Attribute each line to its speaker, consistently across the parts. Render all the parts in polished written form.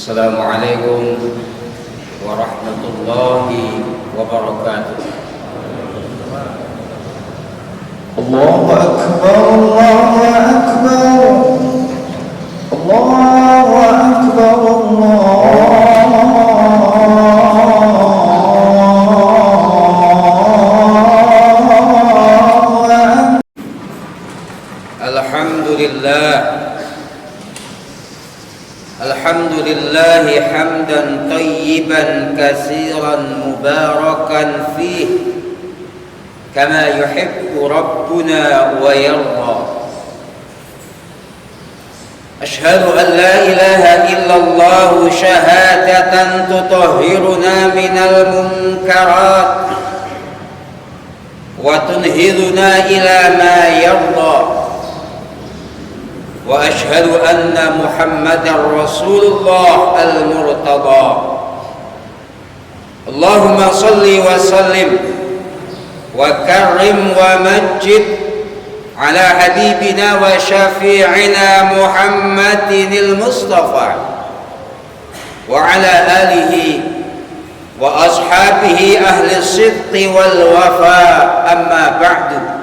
Speaker 1: Assalamualaikum warahmatullahi wabarakatuh.
Speaker 2: Allahu Akbar, Allahu Akbar, Allahu Akbar,
Speaker 1: Alhamdulillah hamdan tayyiban katsiran mubarakan fih kama yuhibbu rabbuna wa yarda. Ashhadu an la ilaha illallah syahadatan tutahhiruna minal munkarat wa tunhiduna ila ma yarda. Wa ashhadu anna Muhammadar Rasulullah al-Murtada. Allahumma salli wa sallim wa karrim wa majid ala habibina wa syafi'ina Muhammadin al-Mustafa wa ala alihi wa ashabihi ahli sidqi wal wafa, amma ba'du.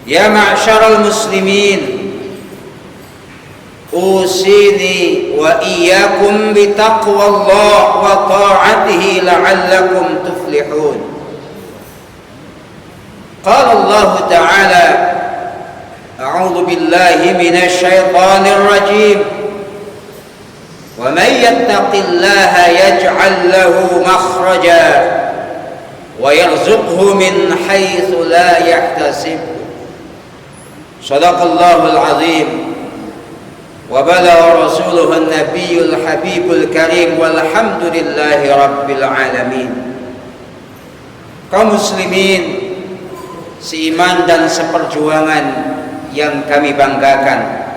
Speaker 1: Ya ma'syaral muslimin, usini wa iyyakum bitaqwallah wa ta'atihi la'allakum tuflihun. Qala Allah Ta'ala, a'udzu billahi minasy syaithanir rajim. Wa may yattaqillaha yaj'al lahu makhraja wa yarzuqhu min haitsu la yahtasib. Shadaqallahul azim wa balagha rasuluhun nabiyyul habibul karim walhamdulillahi rabbil alamin. Kaum muslimin seiman dan seperjuangan yang kami banggakan,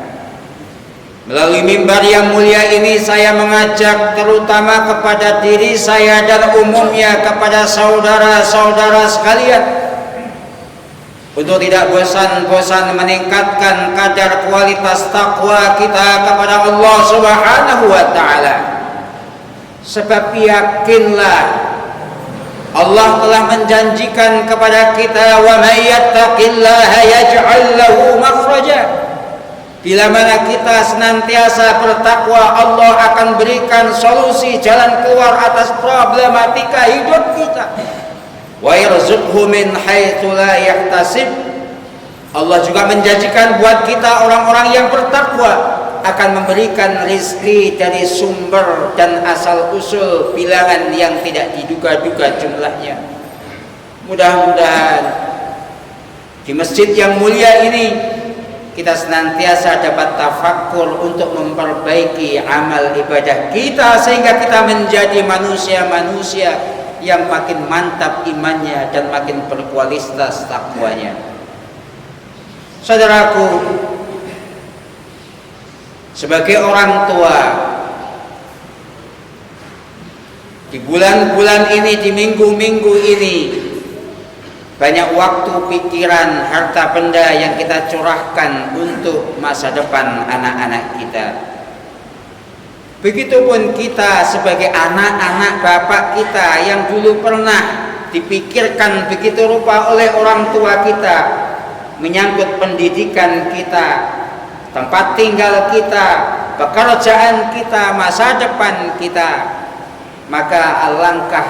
Speaker 1: melalui mimbar yang mulia ini saya mengajak terutama kepada diri saya dan umumnya kepada saudara-saudara sekalian untuk tidak bosan-bosan meningkatkan kadar kualitas takwa kita kepada Allah Subhanahu wa Ta'ala. Sebab yakinlah Allah telah menjanjikan kepada kita, wa may yattaqillaha yaj'al lahu makhraja. Bila mana kita senantiasa bertakwa, Allah akan berikan solusi jalan keluar atas problematika hidup kita. Wa yarzuqhu min haitsu la yahtasib. Allah juga menjanjikan buat kita orang-orang yang bertakwa akan memberikan rezeki dari sumber dan asal usul bilangan yang tidak diduga-duga jumlahnya. Mudah-mudahan di masjid yang mulia ini kita senantiasa dapat tafakkur untuk memperbaiki amal ibadah kita sehingga kita menjadi manusia-manusia yang makin mantap imannya dan makin berkualitas takwanya. Saudaraku, sebagai orang tua, di bulan-bulan ini, di minggu-minggu ini, banyak waktu, pikiran, harta benda yang kita curahkan untuk masa depan anak-anak kita. Begitupun kita sebagai anak-anak bapak kita yang dulu pernah dipikirkan begitu rupa oleh orang tua kita, menyangkut pendidikan kita, tempat tinggal kita, pekerjaan kita, masa depan kita. Maka alangkah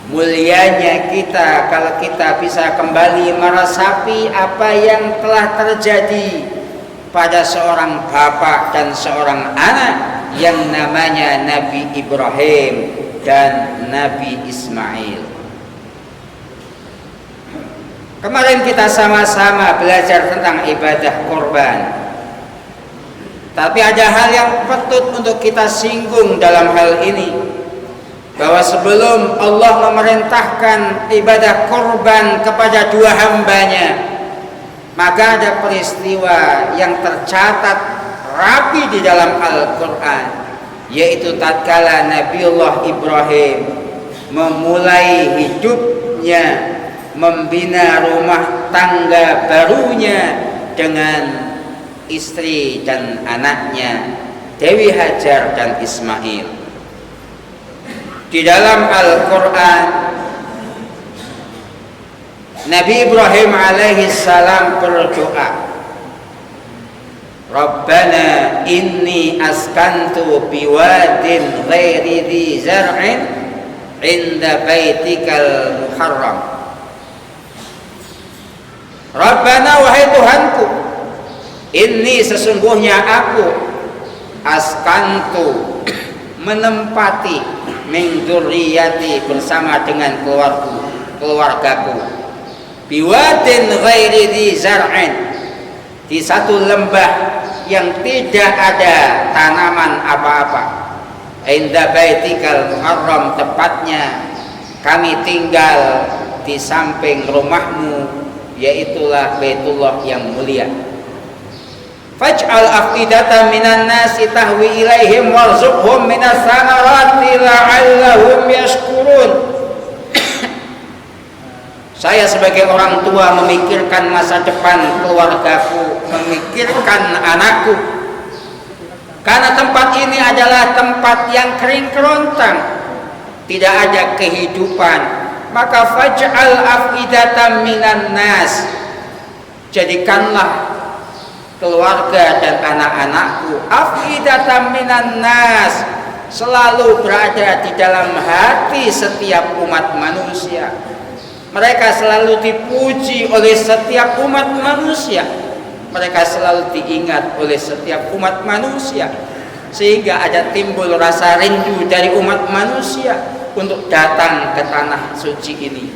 Speaker 1: mulianya kita kalau kita bisa kembali meresapi apa yang telah terjadi pada seorang bapak dan seorang anak yang namanya Nabi Ibrahim dan Nabi Ismail. Kemarin kita sama-sama belajar tentang ibadah korban. Tapi ada hal yang patut untuk kita singgung dalam hal ini, bahwa sebelum Allah memerintahkan ibadah korban kepada dua hambanya, maka ada peristiwa yang tercatat rapi di dalam Al-Quran, yaitu tatkala Nabiullah Ibrahim memulai hidupnya, membina rumah tangga barunya dengan istri dan anaknya Dewi Hajar dan Ismail. Di dalam Al-Quran, Nabi Ibrahim alaihi salam berdoa, Rabbana inni askantu biwadin ghairi dhi zar'in inda baitikal muharram. Rabbana, wahai Tuhanku, inni sesungguhnya aku askantu menempati min dzurriyyati bersama dengan keluargaku biwadin ghairi dhi zar'in, di satu lembah yang tidak ada tanaman apa-apa, inda baitikal muharram, tepatnya kami tinggal di samping rumahmu, yaitulah Baitullah yang mulia. Faj'al afidatan minan nasi tahwi ilaihim warzuqhum minas samarati la'allahum yashkurun. Saya sebagai orang tua memikirkan masa depan keluargaku, memikirkan anakku, karena tempat ini adalah tempat yang kering kerontang, tidak ada kehidupan. Maka faj'al afidatan minan nas, jadikanlah keluarga dan anak-anakku afidatan minan nas, selalu berada di dalam hati setiap umat manusia. Mereka selalu dipuji oleh setiap umat manusia, mereka selalu diingat oleh setiap umat manusia, sehingga ada timbul rasa rindu dari umat manusia untuk datang ke tanah suci ini.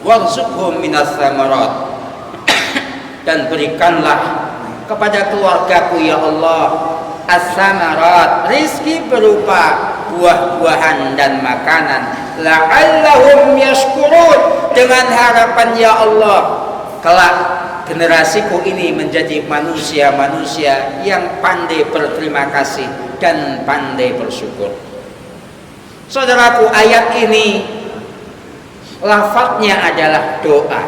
Speaker 1: Warzuqhum minas samarat, dan berikanlah kepada keluargaku ya Allah as-samarat, rizki berupa buah-buahan dan makanan, la'allahum yashkurun, dengan harapan ya Allah kelak generasiku ini menjadi manusia-manusia yang pandai berterima kasih dan pandai bersyukur. Saudaraku, ayat ini lafadznya adalah doa,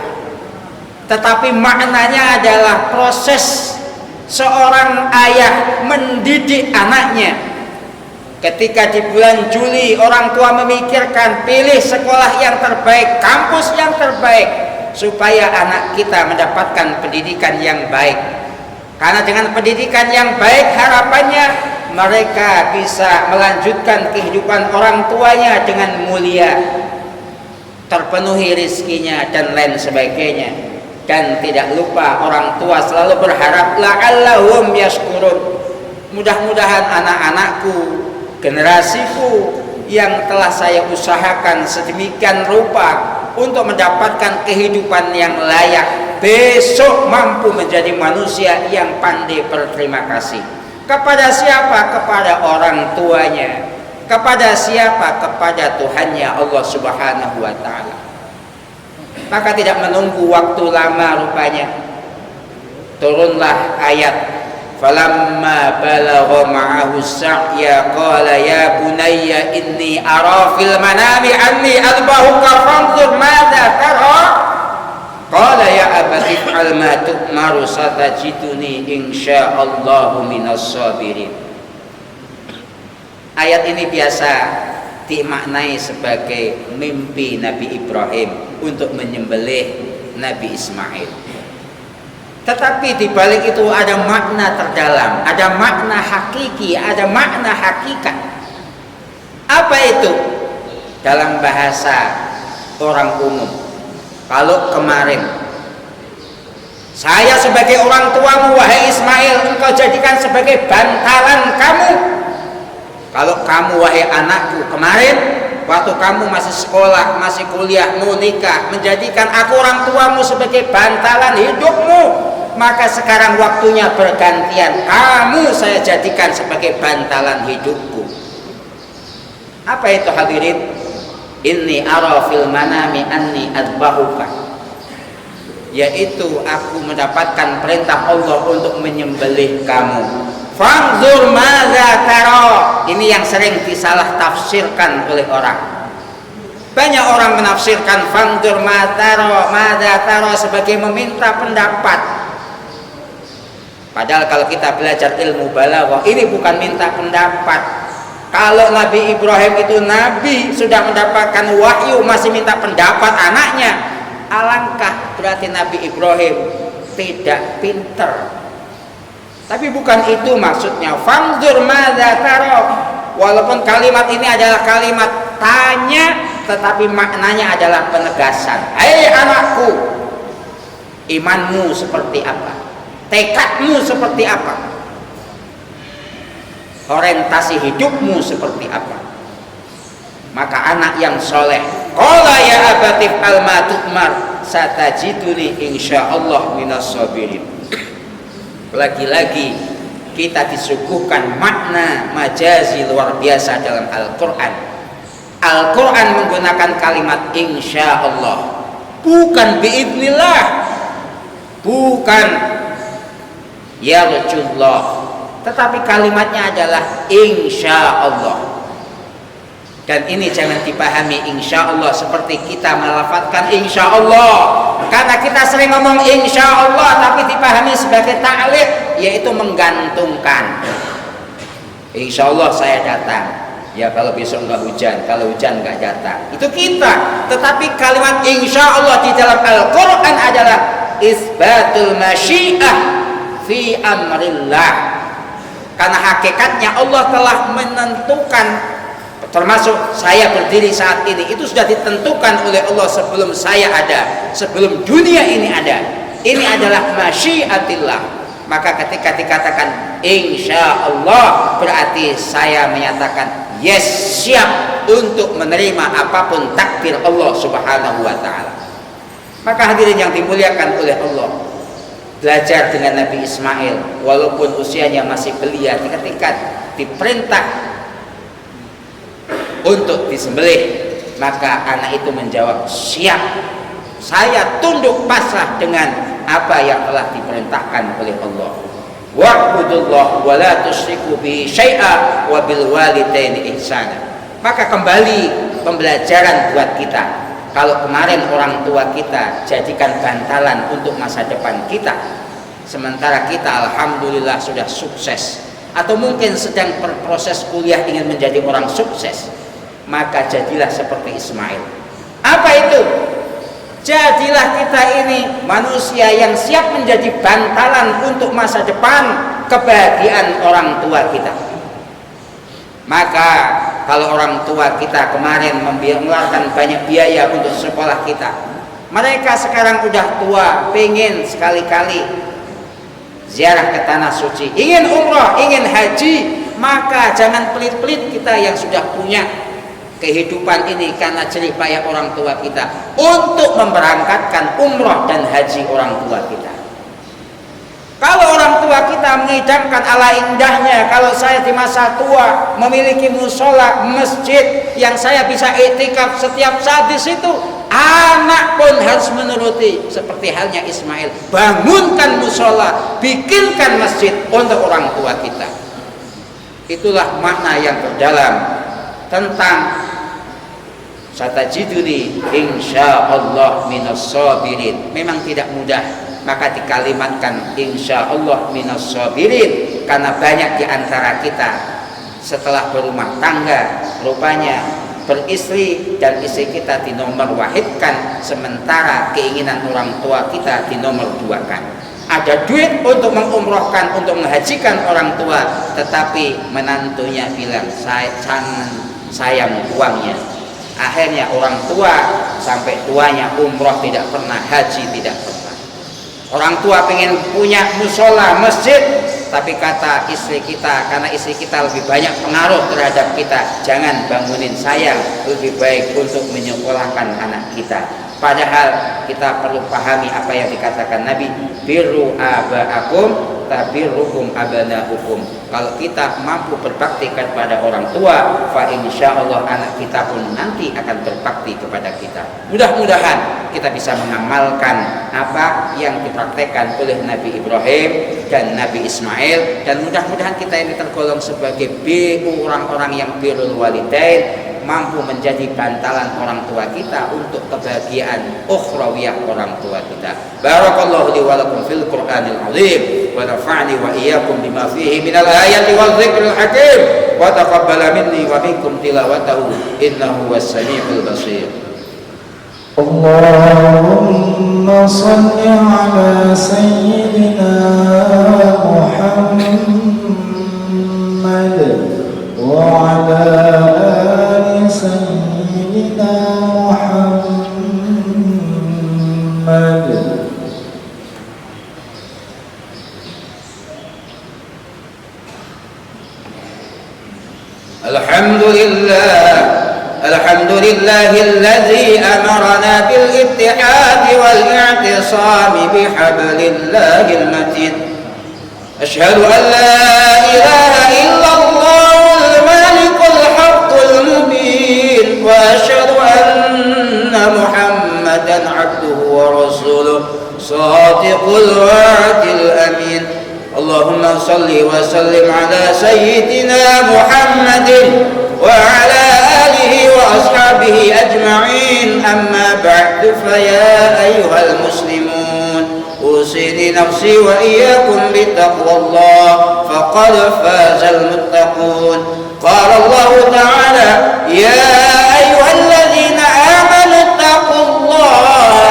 Speaker 1: tetapi maknanya adalah proses seorang ayah mendidik anaknya. Ketika di bulan Juli orang tua memikirkan pilih sekolah yang terbaik, kampus yang terbaik, supaya anak kita mendapatkan pendidikan yang baik. Karena dengan pendidikan yang baik harapannya mereka bisa melanjutkan kehidupan orang tuanya dengan mulia, terpenuhi rizkinya dan lain sebagainya. Dan tidak lupa orang tua selalu berharap la'allahum yashkurun, mudah-mudahan anak-anakku, generasiku yang telah saya usahakan sedemikian rupa untuk mendapatkan kehidupan yang layak, besok mampu menjadi manusia yang pandai berterima kasih. Kepada siapa? Kepada orang tuanya. Kepada siapa? Kepada Tuhannya Allah Subhanahu wa ta'ala. Maka tidak menunggu waktu lama rupanya, turunlah ayat falamma balagha ma'ahu sa'ya qala ya bunayya inni ara fil manami anni adbahuka fanzur madza tara qala ya abati if'al ma tu'maru satajiduni insyaallahu minas sabirin. Ayat ini biasa dimaknai sebagai mimpi Nabi Ibrahim untuk menyembelih Nabi Ismail. Tetapi di balik itu ada makna terdalam, ada makna hakiki, ada makna hakikat. Apa itu? Dalam bahasa orang umum, kalau kemarin saya sebagai orang tuamu wahai Ismail, engkau jadikan sebagai bantalan kamu. Kalau kamu wahai anakku kemarin waktu kamu masih sekolah, masih kuliah, mau nikah, menjadikan aku orang tuamu sebagai bantalan hidupmu, maka sekarang waktunya bergantian, kamu saya jadikan sebagai bantalan hidupku. Apa itu hadirin? Inni ara fil manami anni adbahuka, yaitu aku mendapatkan perintah Allah untuk menyembelih kamu. Fanzur madza tara, ini yang sering disalah tafsirkan oleh orang. Banyak orang menafsirkan fanzur madza tara sebagai meminta pendapat. Padahal kalau kita belajar ilmu balaghah, ini bukan minta pendapat. Kalau Nabi Ibrahim itu nabi, sudah mendapatkan wahyu, masih minta pendapat anaknya, alangkah berarti Nabi Ibrahim tidak pinter. Tapi bukan itu maksudnya. Fanzur madza tara. Walaupun kalimat ini adalah kalimat tanya, tetapi maknanya adalah penegasan. Hei anakku, imanmu seperti apa? Tekadmu seperti apa? Orientasi hidupmu seperti apa? Maka anak yang soleh, qala ya abatif alma tu'mar satajiduni insyaallah minas sabirin. Lagi-lagi kita disuguhkan makna majazi luar biasa dalam Al-Quran. Al-Quran menggunakan kalimat insyaallah, bukan biidnillah, bukan yarjullah, tetapi kalimatnya adalah insyaallah. Dan ini jangan dipahami insyaallah seperti kita melafadzkan insyaallah, karena kita sering ngomong insyaallah tapi dipahami sebagai ta'liq, yaitu menggantungkan. Insyaallah saya datang, ya kalau besok nggak hujan, kalau hujan nggak datang, itu kita. Tetapi kalimat insyaallah di dalam Al-Quran adalah isbatul masyiah fi amrillah, karena hakikatnya Allah telah menentukan. Termasuk saya berdiri saat ini, itu sudah ditentukan oleh Allah sebelum saya ada, sebelum dunia ini ada. Ini adalah masyiatillah. Maka ketika dikatakan insyaallah, berarti saya menyatakan yes, siap untuk menerima apapun takdir Allah subhanahu wa ta'ala. Maka hadirin yang dimuliakan oleh Allah, belajar dengan Nabi Ismail, walaupun usianya masih belia, ketika diperintah untuk disembelih, maka anak itu menjawab, siap, saya tunduk pasrah dengan apa yang telah diperintahkan oleh Allah. Wa'budullah wa la tusyriku bihi syai'a wa bil walidaini ihsana. Maka kembali pembelajaran buat kita. Kalau kemarin orang tua kita jadikan bantalan untuk masa depan kita, sementara kita alhamdulillah sudah sukses, atau mungkin sedang berproses kuliah ingin menjadi orang sukses, maka jadilah seperti Ismail. Apa itu? Jadilah kita ini manusia yang siap menjadi bantalan untuk masa depan kebahagiaan orang tua kita. Maka kalau orang tua kita kemarin mengeluarkan banyak biaya untuk sekolah kita, mereka sekarang udah tua, pengen sekali-kali ziarah ke tanah suci, ingin umrah, ingin haji, maka jangan pelit-pelit kita yang sudah punya kehidupan ini karena jerih payah orang tua kita untuk memberangkatkan umrah dan haji orang tua kita. Kalau orang tua kita mengidamkan ala indahnya, kalau saya di masa tua memiliki musola masjid yang saya bisa iktikaf setiap saat di situ, anak pun harus menuruti seperti halnya Ismail. Bangunkan musola, bikinkan masjid untuk orang tua kita. Itulah makna yang terdalam tentang satajiduni insyaallah minas sabirin. Memang tidak mudah, maka dikalimatkan insyaallah minas sabirin, karena banyak di antara kita setelah berumah tangga rupanya beristri dan istri kita dinomor wahidkan, sementara keinginan orang tua kita dinomor duakan. Ada duit untuk mengumrohkan, untuk menghajikan orang tua, tetapi menantunya bilang sayang uangnya. Akhirnya orang tua sampai tuanya umroh tidak pernah, haji tidak pernah. Orang tua pengen punya musola masjid, tapi kata istri kita, karena istri kita lebih banyak pengaruh terhadap kita, jangan bangunin saya, lebih baik untuk menyekolahkan anak kita. Padahal kita perlu pahami apa yang dikatakan Nabi, birru aba'akum tabirrukum abana'ukum. Kalau kita mampu berbakti kepada orang tua, fa insyaallah anak kita pun nanti akan berbakti kepada kita. Mudah-mudahan kita bisa mengamalkan apa yang dipraktekkan oleh Nabi Ibrahim dan Nabi Ismail, dan mudah-mudahan kita ini tergolong sebagai orang-orang yang birrul walidain, mampu menjadi bantalan orang tua kita untuk kebahagiaan ukhrawiyah orang tua kita. Barakallahu li wa lakum fil Qur'anil azim wa nafa'ani wa iyyakum bima fihi minal ayati wal dzikril hakim wa taqabbala minni wa minkum tilawatahu innahu was-sami'ul basir.
Speaker 2: Allahumma salli ala sayyidina Muhammad wa ala ali sayyidina Muhammad.
Speaker 1: الحمد لله الذي أمرنا بالاتحاد والاعتصام بحبل الله المتين. أشهد أن لا إله إلا الله الملك الحق المبين وأشهد أن محمدا عبده ورسوله صادق الوعد الأمين. اللهم صل وسلم على سيدنا محمد وعلى آله وأصحابه أجمعين. أما بعد فيا أيها المسلمون أوصي نفسي وإياكم بتقوى الله فقد فاز المتقون. قال الله تعالى يا أيها الذين آمنوا اتقوا الله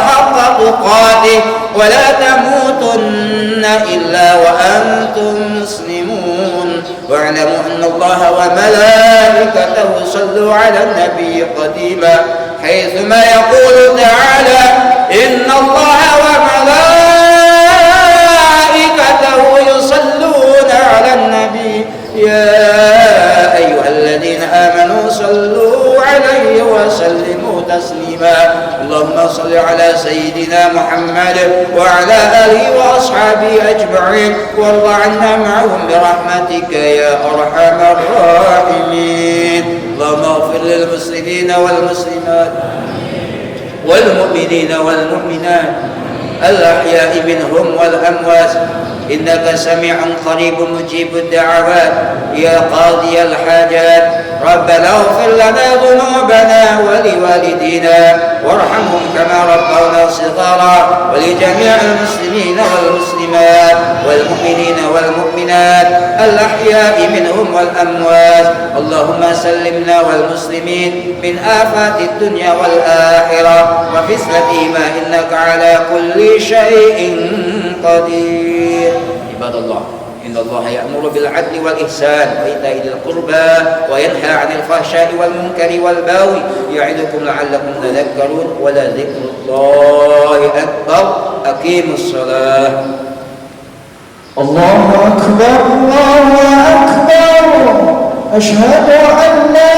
Speaker 1: حق تقاته ولا تموتن إلا وأنتم مسلمون. واعلموا أن الله وملائكته صلوا على النبي قديما حيثما يقول تعالى إن الله وملائكته يصلون على النبي يا أيها الذين آمنوا صلوا عليه وسلموا تسليما. اللهم صل على سيدنا محمد وعلى آله وأصحابه أجمعين وارض عنا معهم برحمتك يا أرحم الراحمين. اللهم اغفر للمسلمين والمسلمات والمؤمنين والمؤمنات الأحياء منهم والأموات إنك سميع قريب مجيب الدعوات يا قاضي الحاجات. ربنا اغفر لنا ذنوبنا ولوالدينا وارحمهم كما ربونا صغارا ولجميع المسلمين والمسلمات والمؤمنين والمؤمنات الأحياء منهم والأموات. اللهم سلمنا والمسلمين من آفات الدنيا والآخرة وفتنتهما إنك على كل شيء قدير. عباد الله إن الله يأمر بالعدل والإحسان وإيتاء ذي القربى وينهى عن الفحشاء والمنكر والبغي يعظكم لعلكم تذكرون ولذكر الله أكبر. أقيموا الصلاة.
Speaker 2: الله أكبر الله أكبر. أشهد أن لا